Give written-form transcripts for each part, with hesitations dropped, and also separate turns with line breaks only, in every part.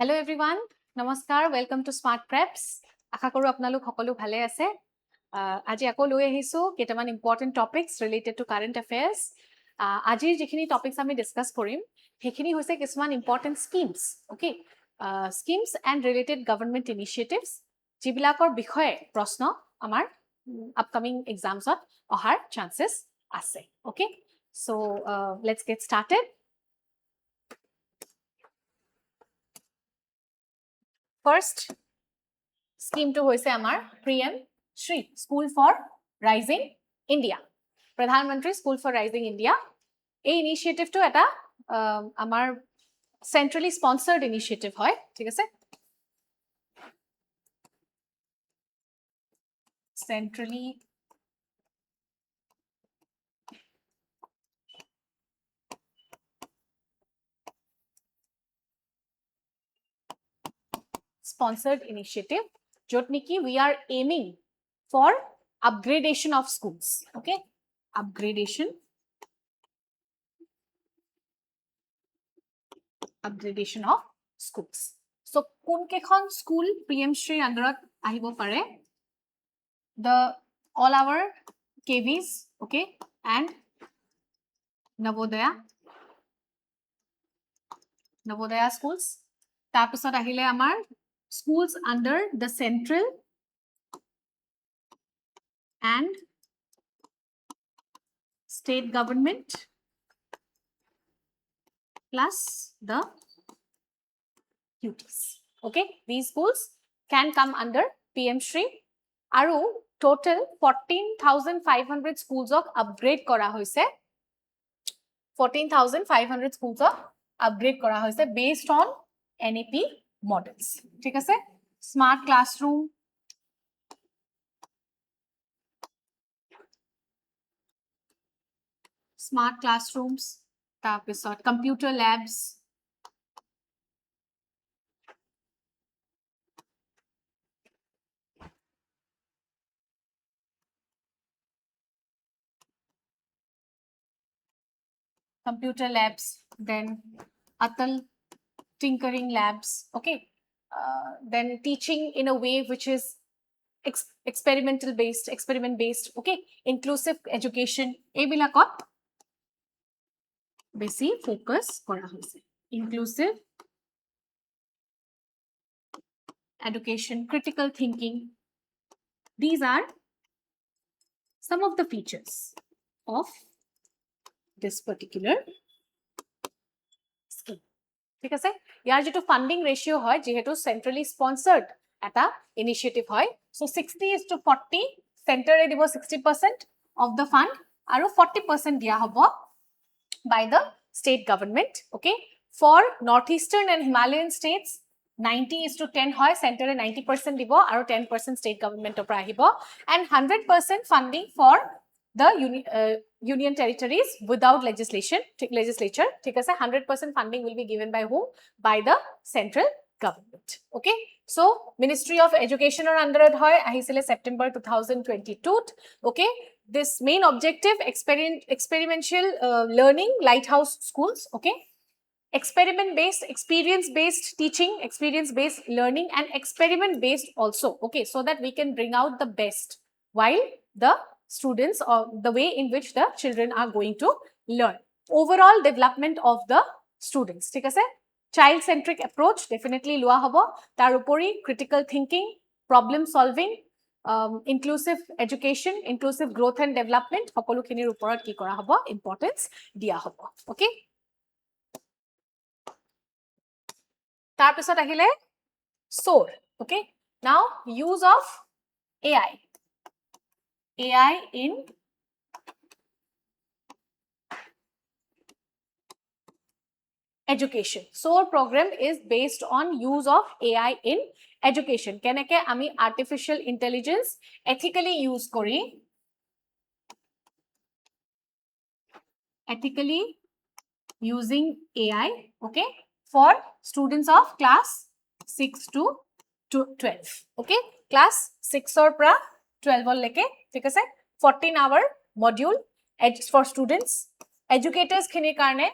Hello everyone, নমস্কাৰ, welcome to Smart Preps. আশা কৰো আপোনালোক সকলো ভালে আছে। আজি আকৌ লৈ আহিছো কেইটামান important topics related to current affairs. আজিৰ যিখিনি টপিকছ আমি ডিছকাছ কৰিম সেইখিনি হৈছে কিছুমান important schemes, okay, schemes and related government initiatives যিবিলাকৰ বিষয়ে প্ৰশ্ন আমাৰ আপকামিং এক্সামছত অহাৰ চান্সেছ আছে, অ'কে। চ' let's gate started. First scheme to hoise amar PM Shri School for Rising India, Pradhan Mantri School for Rising India. A initiative to eta amar centrally sponsored initiative hoy, thik ase, centrally sponsored initiative jot niki we are aiming for upgradation of schools, okay, upgradation of schools. So kun kekhon school PM Shri underot ahibo pare? The all our KVs, okay, and Navodaya schools. Tarpisot ahile amar schools under the central and state government plus the UTs. Okay, these schools can come under PM Shri. Aru total 14,500 schools of upgrade kora hoise. 14,500 schools of upgrade kora hoise based on NEP models. ঠিক আছে, smart classroom, smart classrooms, tarpisot computer labs, then Atal tinkering labs, okay, then teaching in a way which is experiment based, okay, inclusive education, ebilakot besi focus kora hoise. Inclusive education, critical thinking, these are some of the features of this particular scheme. ঠিক আছে, ইয়াৰ যেটো funding ৰেশিও হয় যেহেতু সেন্ট্ৰালি sponsored এটা initiative হয়, so 60:40 সেন্টাৰে দিব 60% of the fund আৰু 40% দিয়া হ'ব by the state government, okay. For northeastern and Himalayan states 90:10 হয়, সেন্টাৰে 90% দিব আৰু 10% state government পৰা আহিব, and 100% funding for the union territories without legislature, ঠিক আছে, 100% funding will be given by whom? By the central government, okay. So Ministry of Education or under hoy ahisile September 2022, okay. This main objective experiential learning, lighthouse schools, okay, experiment based, experience based teaching, experience based learning, and experiment based also, okay, so that we can bring out the best while the students, or the way in which the children are going to learn. Overall development of the students, ঠিক আছে, child centric approach definitely লোৱা হ'ব, তাৰ উপৰি critical thinking, problem solving, inclusive education, inclusive growth and development সকলোখিনিৰ ওপৰত কি কৰা হ'ব, importance দিয়া হ'ব, okay. তাৰপিছত আহিলে SOAR, okay. Now use of AI in education. SOAR program is based on use of AI in education. Keneke ami artificial intelligence ethically use kori, ethically using AI, okay, for students of class 6 to 12, okay, class 6 or pra 12 or leke, thik ase, 14-hour module for students. Educators khini karne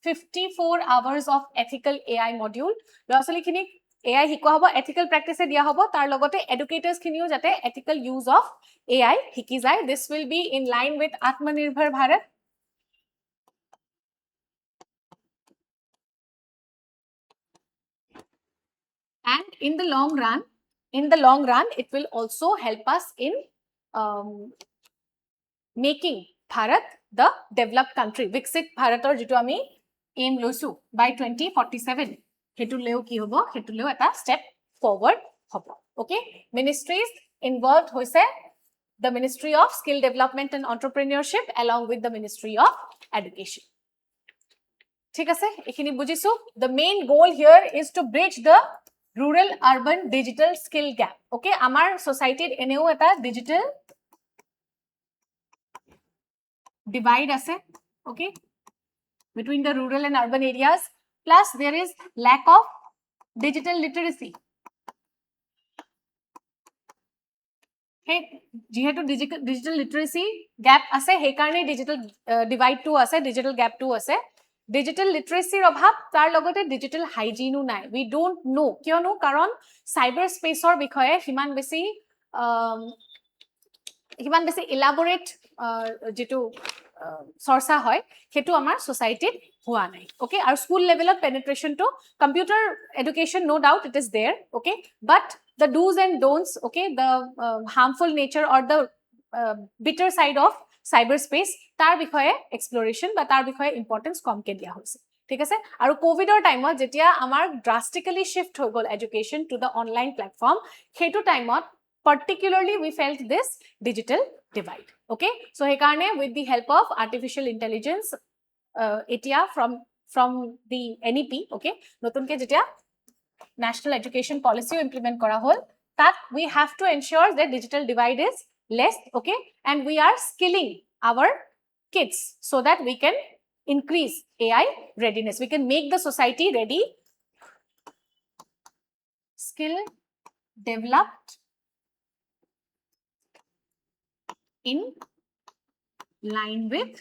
54 hours of ethical AI module. ল'ৰা ছোৱালীখিনিক AI শিকোৱা হ'ব, ethical practice দিয়া হ'ব, তাৰ লগতে educators খিনিও যাতে ethical use of AI শিকি যায়. This will be in line with Atmanirbhar Bharat. And in the long run, it will also help us in making Bharat the developed country. Viksit Bharator jitu ami aim loisu by 2047. Hetu leo ki hobo? Hetu leo eta step forward hobo. Okay? Ministries involved hoise the Ministry of Skill Development and Entrepreneurship along with the Ministry of Education. ঠিক আছে? এখিনি বুজিছো. The main goal here is to bridge the rural urban digital skill gap. Okay? Amar society eneo eta digital divide ase, okay, between the rural and urban areas, plus there is lack of digital literacy. Hey, jihetu digital literacy gap ase, he karone digital divide to ase, digital gap to ase. Digital literacy obhab tar logote digital hygiene nai. We don't know kyono karon cyber space or bikhoye himan besi elaborate jitu চৰ্চা হয় হেতু আমাৰ সোসাইটিত হোৱা নাই ওকে আৰু school লেভেলত penetration to computer education no doubt it is there okay but the do's and don'ts okay the harmful nature or the bitter side of cyberspace তাৰ বিষয়ে exploration বা তাৰ বিষয়ে importance কমকে দিয়া হৈছে ঠিক আছে আৰু কোভিডৰ টাইমত যেতিয়া আমাৰ drastically shift হৈ গল education to the online platform হেতু টাইমত particularly we felt this digital divide okay so he karne with the help of artificial intelligence etia from the NEP okay notun ke jetia national education policy implement kora hol that we have to ensure that digital divide is less okay and we are skilling our kids so that we can increase AI readiness we can make the society ready skill developed in line with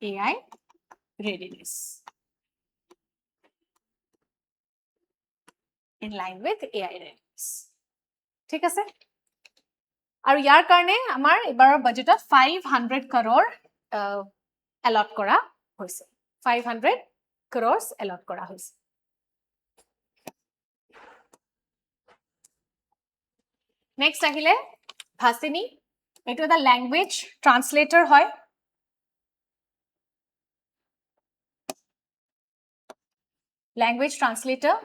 AI readiness. In line with AI readiness. ঠিক আছে? আৰু ইয়াৰ কাৰণে আমাৰ এবাৰৰ বাজেটত 500 crore allot কৰা হৈছে 500 crores allot কৰা হৈছে Next আহিলে ভাসিনী এটো এটা ল্যাঙ্গুয়েজ ট্রান্সলেটর হয় ল্যাঙ্গুয়েজ ট্রান্সলেটর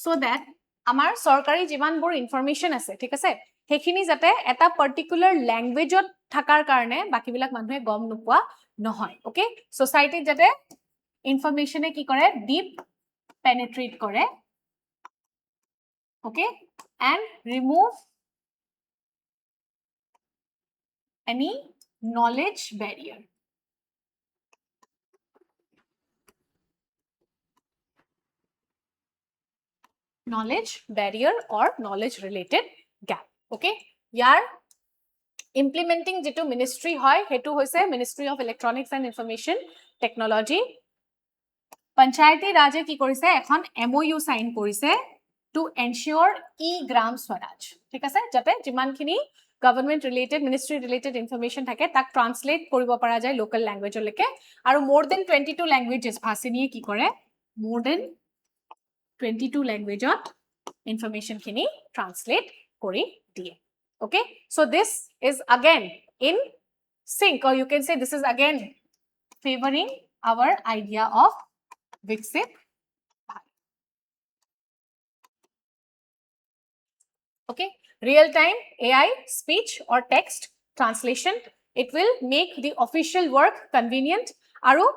so that আমাৰ সৰকাৰি জিমানবোৰ ইনফৰমেশন আছে ঠিক আছে হেখিনি যাতে এটা পার্টিকুলার ল্যাঙ্গুয়েজত থাকাৰ কাৰণে বাকিবিলাক মানুহে গম নোপোৱা নহয় ওকে সোসাইটি যাতে ইনফরমেশনে কি কৰে ডিপ পেনিট্রেট কৰে okay and remove any knowledge barrier or knowledge related gap okay yar implementing jitu ministry hoy hetu hoise Ministry of Electronics and Information Technology panchayati raje ki korise ekhon MOU sign korise to ensure e-gram swaraj thik ase jate jiman khini government related ministry related information thake tak translate koribo para jay local language leke aru more than 22 languages bhasini ki kore more than 22 language information khini translate kori die okay so this is again in sync or you can say this is again favoring our idea of Viksit Bharat okay real time AI speech or text translation it will make the official work convenient aru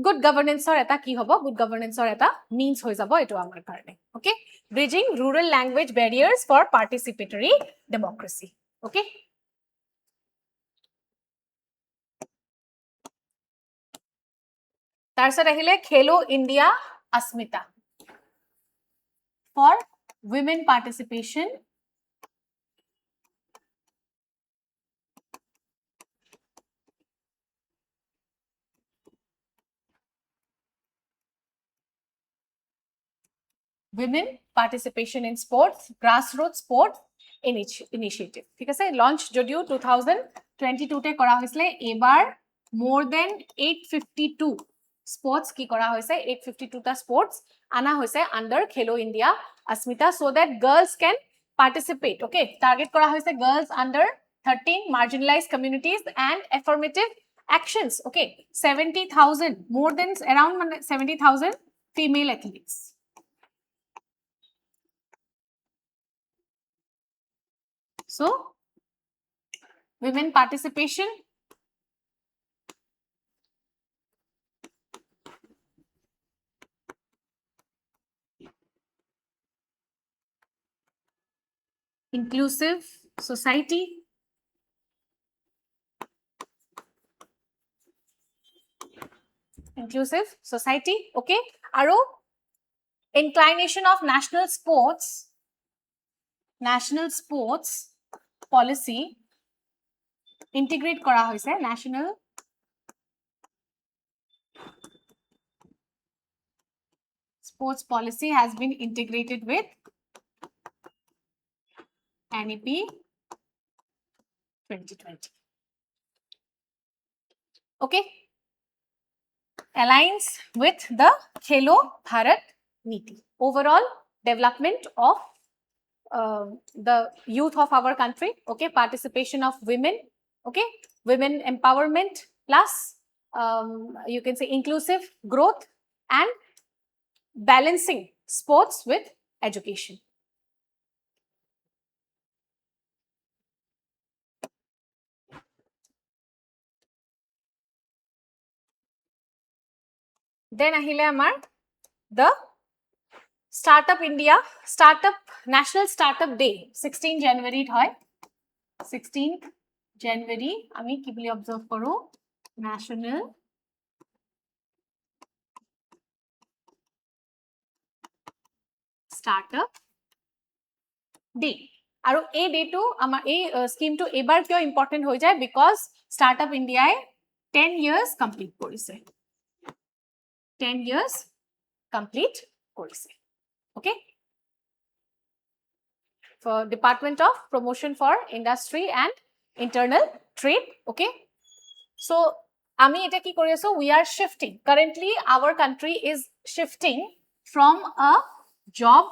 good governance or eta ki hobo good governance or eta means hoi jabo eto amar karone okay bridging rural language barriers for participatory democracy okay tarsat ahile khelo India asmita for women participation in sports, grassroots sports initiative. ঠিক আছে, launch যদিও 2022 তে কৰা হৈছিলে, এবাৰ more than 852 sports কি কৰা হৈছে, 852 টা sports আনা হৈছে under Khelo India Asmita, so that girls can participate. Okay, target কৰা হৈছে girls under 13 marginalized communities and affirmative actions. Okay, 70,000, more than around 70,000 female athletes. So, women participation, inclusive society, okay, aro inclination of national sports policy integrate kora hoise, national sports policy has been integrated with NEP 2020. Okay, aligns with the Khelo Bharat Niti, overall development of the youth of our country. Okay, participation of women, okay, women empowerment plus you can say inclusive growth and balancing sports with education. Then ahile amar the Startup India, National Startup Day 16 January hoy, 16th January ami ki boli observe koru, National Startup Day. আৰু এই ডেটো আমাৰ এই স্কিমটো এবাৰ কিয় important হৈ যায়, because startup ইণ্ডিয়াই 10 years কমপ্লিট কৰিছে, 10 years কমপ্লিট কৰিছে. Okay, for Department of Promotion for Industry and Internal Trade. Okay, so ami eta ki kori aso, we are shifting, currently our country is shifting from a job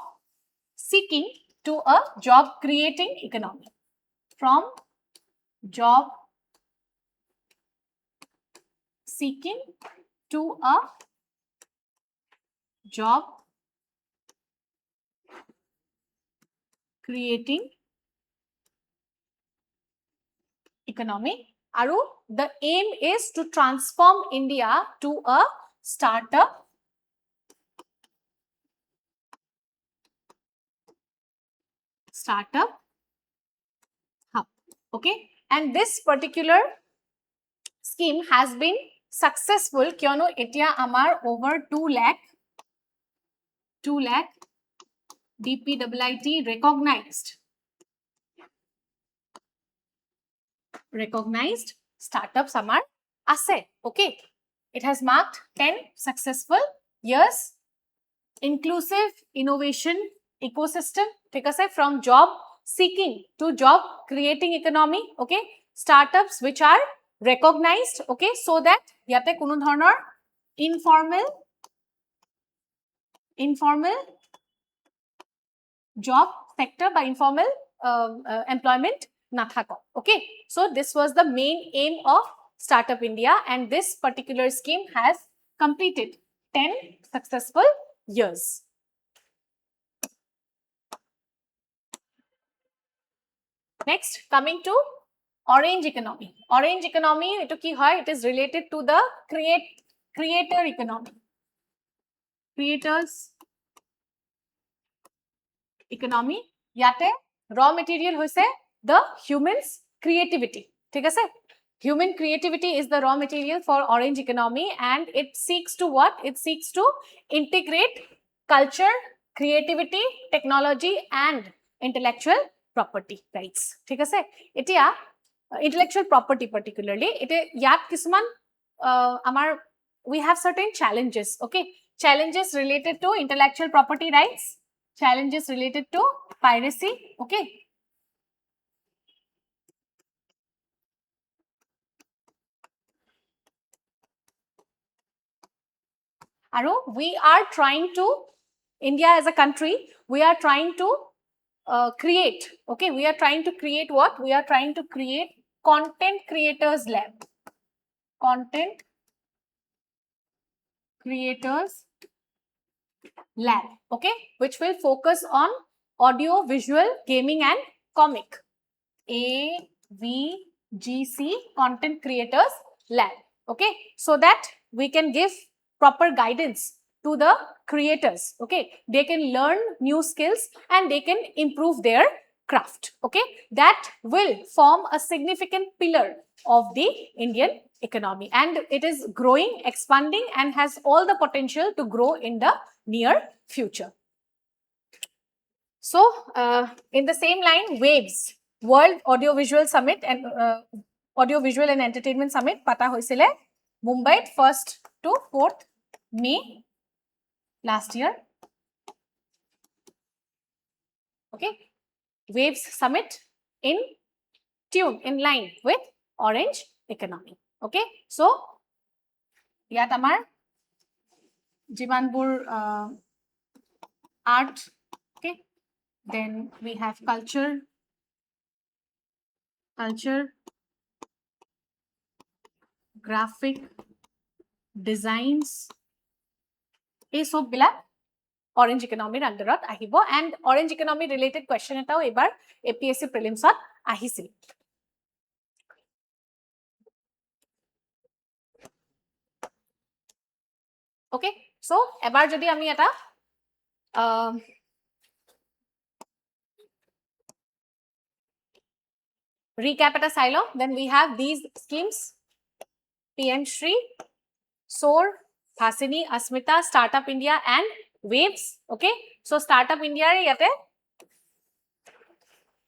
seeking to a job creating economy, from job seeking to a job creating economy. Aru the aim is to transform India to a startup hub. Okay, and this particular scheme has been successful kyono etia amar over 2 lakh DPIIT recognized startups amar ase. Okay, it has marked 10 successful years. Inclusive innovation ecosystem, thik ase, from job seeking to job creating economy. Okay, startups which are recognized, okay, so that yate kono dhornor informal job sector by informal employment nathako. Okay, so this was the main aim of Startup India, and this particular scheme has completed 10 successful years. Next, coming to orange economy. Orange economy, eto ki hoy, it is related to the creator economy, creators economy. Yate raw material hoise the humans creativity, thik ase, human creativity is the raw material for orange economy, and it seeks to what? It seeks to integrate culture, creativity, technology and intellectual property rights. ঠিক আছে এতিয়া intellectual property particularly এটা ইয়াত কিছুমান আমাৰ we have certain challenges, okay, challenges related to intellectual property rights, challenges related to piracy, okay. Aru, we are trying to, India as a country, we are trying to create, okay, we are trying to create what? We are trying to create content creators lab. Content creators lab, okay, which will focus on audio, visual, gaming and comic. AVGC, content creators lab, okay, so that we can give proper guidance to the creators, okay, they can learn new skills and they can improve their craft, okay, that will form a significant pillar of the Indian economy and it is growing, expanding and has all the potential to grow in the near future. So in the same line, WAVES, World Audiovisual Summit and Audiovisual and Entertainment Summit pata hoisile Mumbai 1st to 4th May last year, okay. WAVES Summit in tune, in line with Orange Economy, okay. So yat amar jimanbur art, okay, then we have culture, graphic designs, এই সব বিলাক orange ইকোনমিৰ আন্ডাৰত আহিব and orange economy related question এটাও এবাৰ APSC প্ৰিলিমছত আহিছিল. Okay, so এবাৰ যদি আমি এটা recap eta চাই লওঁ, then we have these schemes: PM Shri, SOAR, Bhasini, Asmita, Startup India and WAVES, okay. So Startup India yate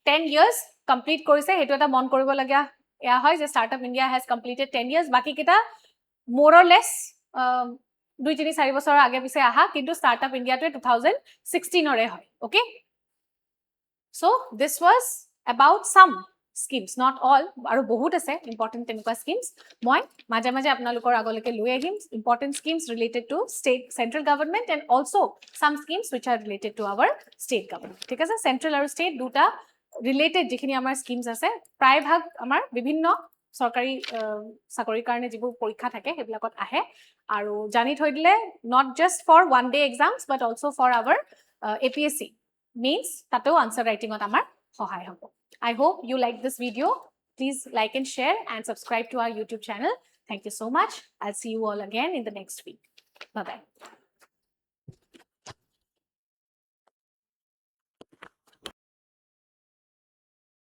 10 years complete korise, hetu eta mon koribo lagia ya hoy je Startup India has completed 10 years, baki kita more or less 2-3-4 বছৰ আগে পিছে আহা, কিন্তু Startup India to 2016 ore hoy, okay. So this was about some schemes, not all, aru bahut ase important tenuka schemes. Moi maje maje apnalokor agoleke loi ahim important schemes related to state, central government and also some schemes which are related to our state government. ঠিক আছে, central aru state duta related jikhini amar schemes ase pray bhag amar bibhinno সরকারি চাকরিৰ কাৰণে যিবোৰ পৰীক্ষা থাকে হেবিলাকত আহে আৰু জানি থৈ দিলে not just for one day exams but also for our APSC means তাতেও answer writing ত আমাৰ সহায় হ'ব. I hope you like this video. Please like and share and subscribe to our YouTube channel. Thank you so much. I'll see you all again in the next week. Bye-bye.